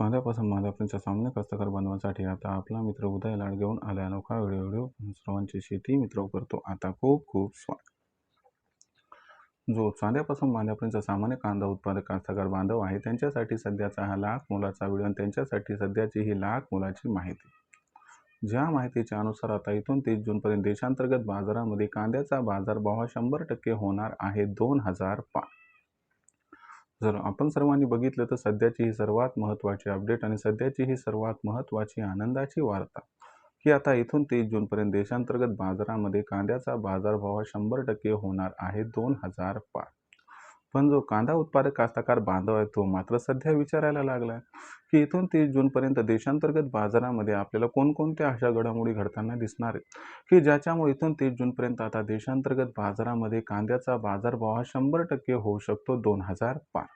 कांद्यापासून मालापर्यंतच्या सामान्य कास्तकार बांधवांसाठी आता आपला मित्र उदय लाड घेऊन आला अनोखा व्हिडिओ सर्वांची शेती मित्र करतो आता खूप खूप स्वागत. जो चांद्यापासून मांद्यापर्यंतचा सामान्य कांदा उत्पादक कास्तकार बांधव आहे त्यांच्यासाठी सध्याचा हा लाख मोलाचा व्हिडिओ आणि त्यांच्यासाठी सध्याची ही लाख मोलाची माहिती. ज्या माहितीच्या अनुसार आता इथून 30 जूनपर्यंत देशांतर्गत बाजारामध्ये कांद्याचा बाजारभाव हा 100% होणार आहे 2000 पार. जर आपण सर्वांनी बघितलं तर सध्याची ही सर्वात महत्त्वाची अपडेट आणि सध्याची ही सर्वात महत्त्वाची आनंदाची वार्ता की आता इथून 30 जूनपर्यंत देशांतर्गत बाजारामध्ये कांद्याचा बाजारभाव 100% होणार आहे 2000 पार. पण जो कांदा उत्पादक कास्तकार बांधव आहे तो मात्र सध्या विचारायला लागलाय की इथून 30 जूनपर्यंत देशांतर्गत बाजारामध्ये आपल्याला कोणकोणत्या अशा घडामोडी घडताना दिसणार आहेत की ज्याच्यामुळे इथून 30 जूनपर्यंत आता देशांतर्गत बाजारामध्ये कांद्याचा बाजारभाव हा 100% होऊ शकतो 2000 पार.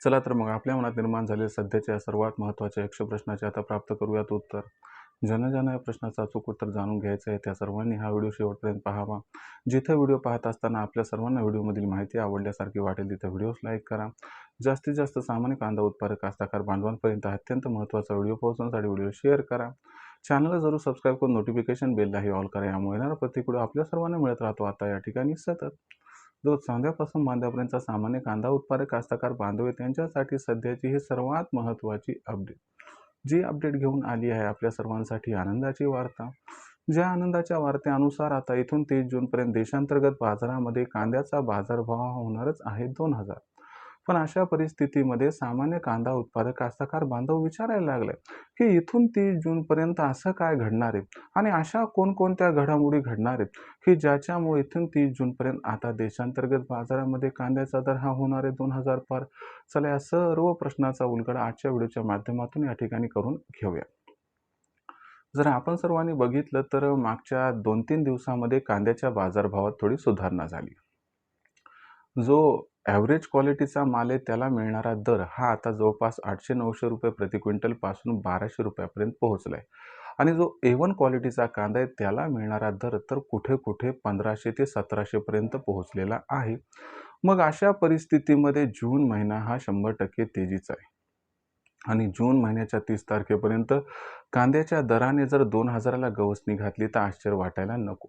चला तर मग आपल्या मनात निर्माण झालेल्या सध्याच्या सर्वात महत्त्वाच्या 100 प्रश्नाचे आता प्राप्त करूयात उत्तर. ज्यांना या प्रश्नाचं अचूक उत्तर जाणून घ्यायचं आहे त्या सर्वांनी हा व्हिडिओ शेवटपर्यंत पाहावा. जिथे व्हिडिओ पाहत असताना आपल्या सर्वांना व्हिडिओमधील माहिती आवडल्यासारखी वाटेल तिथे व्हिडिओस लाईक करा. जास्तीत जास्त सामान्य कांदा उत्पादक कास्तकार बांधवांपर्यंत अत्यंत महत्त्वाचा व्हिडिओ पोहोचवण्यासाठी व्हिडिओ शेअर करा. चॅनलला जरूर सबस्क्राईब करून नोटिफिकेशन बेललाही ऑल करा. यामुळे येणारा प्रत्येक व्हिडिओ आपल्या सर्वांना मिळत राहतो आता या ठिकाणी सतत. जो चांद्यापासून बांध्यापर्यंतचा सामान्य कांदा उत्पादक कास्तकार बांधव त्यांच्यासाठी सध्याची ही सर्वात महत्त्वाची अपडेट. जी अपडेट घेऊन आली आहे आपल्या सर्वांसाठी आनंदाची वार्ता. ज्या आनंदाच्या वार्तेनुसार आता इथून 30 जूनपर्यंत देशांतर्गत बाजारामध्ये कांद्याचा बाजारभाव होणारच आहे 2000. पण अशा परिस्थितीमध्ये सामान्य कांदा उत्पादक कास्तकार बांधव विचारायला लागले की इथून 30 जूनपर्यंत असं काय घडणार आहे आणि अशा कोणकोणत्या घडामोडी घडणार आहेत की ज्याच्यामुळे इथून 30 जूनपर्यंत आता देशांतर्गत बाजारामध्ये कांद्याचा दर हा होणार आहे 2000 पार. चला या सर्व प्रश्नाचा उलगडा आजच्या व्हिडिओच्या माध्यमातून या ठिकाणी करून घेऊया. जर आपण सर्वांनी बघितलं तर मागच्या 2-3 दिवसामध्ये कांद्याच्या बाजारभावात थोडी सुधारणा झाली. जो ॲव्हरेज क्वालिटीचा माल आहे त्याला मिळणारा दर हा आता जवळपास 800-900 रुपये प्रति क्विंटल पासून 1200 रुपयापर्यंत पोहोचलाय आणि जो A1 क्वालिटीचा कांदा आहे त्याला मिळणारा दर तर कुठे कुठे 1500 ते 1700 पर्यंत पोहोचलेला आहे. मग अशा परिस्थितीमध्ये जून महिना हा 100% तेजीचा आहे आणि जून महिन्याच्या 30 तारखेपर्यंत कांद्याच्या दराने जर 2000ला गवसणी घातली तर आश्चर्य वाटायला नको.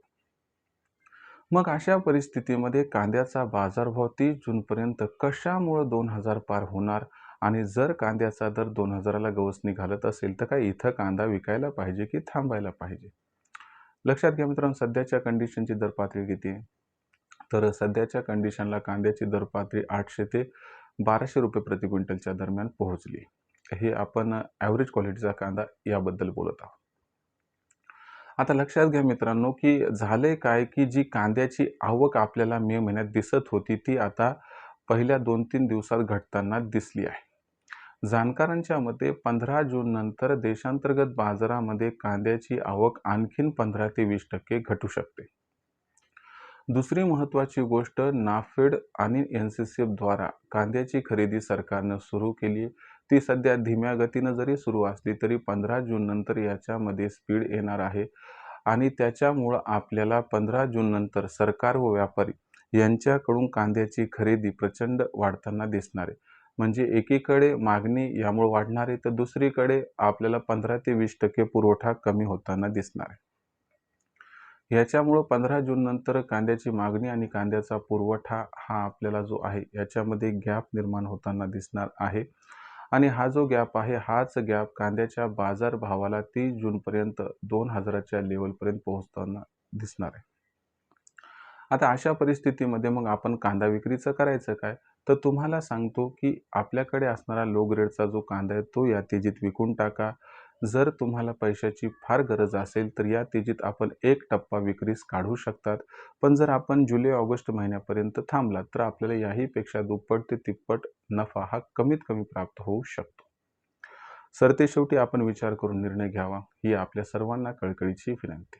मग अशा परिस्थितीमध्ये कांद्याचा बाजारभाव 30 जूनपर्यंत कशामुळे 2000 पार होणार आणि जर कांद्याचा दर 2000ला गवसणी घालत असेल तर काय इथं कांदा विकायला पाहिजे की थांबायला पाहिजे. लक्षात घ्या मित्रांनो सध्याच्या कंडिशनची दर पातळी किती आहे तर सध्याच्या कंडिशनला कांद्याची दर पातळी 800 ते 1200 रुपये प्रति क्विंटलच्या दरम्यान पोहोचली. हे आपण ॲव्हरेज क्वालिटीचा कांदा याबद्दल बोलत आहोत. आता लक्षात घ्या मित्रांनो की झाले काय की जी कांद्याची आवक आपल्याला मे महिन्यात दिसत होती ती आता पहिल्या 2-3 दिवसात घटताना दिसली आहे. जाणकारांच्या मते 15 जून नंतर देशांतर्गत बाजारामध्ये कांद्याची आवक आणखीन 15 ते 20% घटू शकते. दुसरी महत्त्वाची गोष्ट नाफेड आणि NCCF द्वारा कांद्याची खरेदी सरकारनं सुरू केली. ती सध्या धीम्या गतीनं जरी सुरू असली तरी 15 जून नंतर याच्यामध्ये स्पीड येणार आहे आणि त्याच्यामुळं आपल्याला 15 जून नंतर सरकार व व्यापारी यांच्याकडून कांद्याची खरेदी प्रचंड वाढताना दिसणार आहे. म्हणजे एकीकडे मागणी यामुळे वाढणार आहे तर दुसरीकडे आपल्याला 15 ते 20% पुरवठा कमी होताना दिसणार आहे. याच्यामुळं 15 जून नंतर कांद्याची मागणी आणि कांद्याचा पुरवठा हा आपल्याला जो आहे याच्यामध्ये गॅप निर्माण होताना दिसणार आहे आणि हा जो गॅप आहे हाच गॅप कांद्याच्या बाजारभावाला 30 जूनपर्यंत 2000च्या लेवलपर्यंत पोहोचताना दिसणार आहे. आता अशा परिस्थितीमध्ये मग आपण कांदा विक्रीचं करायचं काय तर तुम्हाला सांगतो की आपल्याकडे असणारा लो ग्रेडचा जो कांदा आहे तो या तेजीत विकून टाका. जर तुम्हाला पैशाची फार गरज असेल तर या तेजीत आपण एक टप्पा विक्रीस काढू शकतात. पण जर आपण जुलै-ऑगस्ट महिन्यापर्यंत थांबलात तर आपल्याला याहीपेक्षा दुप्पट ते तिप्पट नफा हा कमीत कमी प्राप्त होऊ शकतो. सरतेशेवटी आपण विचार करून निर्णय घ्यावा ही आपल्या सर्वांना कळकळीची विनंती.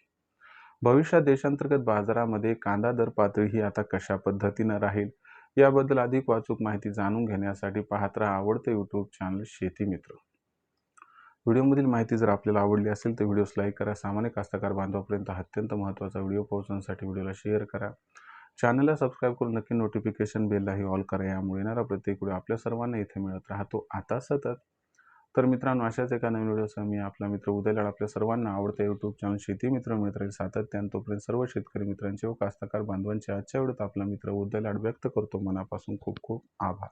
भविष्यात देशांतर्गत बाजारामध्ये कांदा दर पातळी ही आता कशा पद्धतीनं राहील याबद्दल अधिक अचूक माहिती जाणून घेण्यासाठी पाहत राहा आवडते यूट्यूब चॅनल शेती मित्र. व्हिडिओमधील माहिती जर आपल्याला आवडली असेल तर व्हिडिओस लाईक करा. सामान्य कास्तकार बांधवापर्यंत अत्यंत महत्त्वाचा व्हिडिओ पोहोचवण्यासाठी व्हिडिओला शेअर करा. चॅनलला सबस्क्राईब करून नक्की नोटिफिकेशन बेललाही ऑल करा. यामुळे येणारा प्रत्येक व्हिडिओ आपल्या सर्वांना इथे मिळत राहतो आता सतत. तर मित्रांनो, अशाच एका नवीन व्हिडिओसह मी आपला मित्र उदय लाड आपल्या सर्वांना आवडतं यूट्यूब चॅनल शेती मित्र मिळत राहील सातत्याने. तोपर्यंत सर्व शेतकरी मित्रांचे व कास्तकार बांधवांचे आजच्या व्हिडिओत आपला मित्र उदय लाड व्यक्त करतो. मनापासून खूप खूप आभार.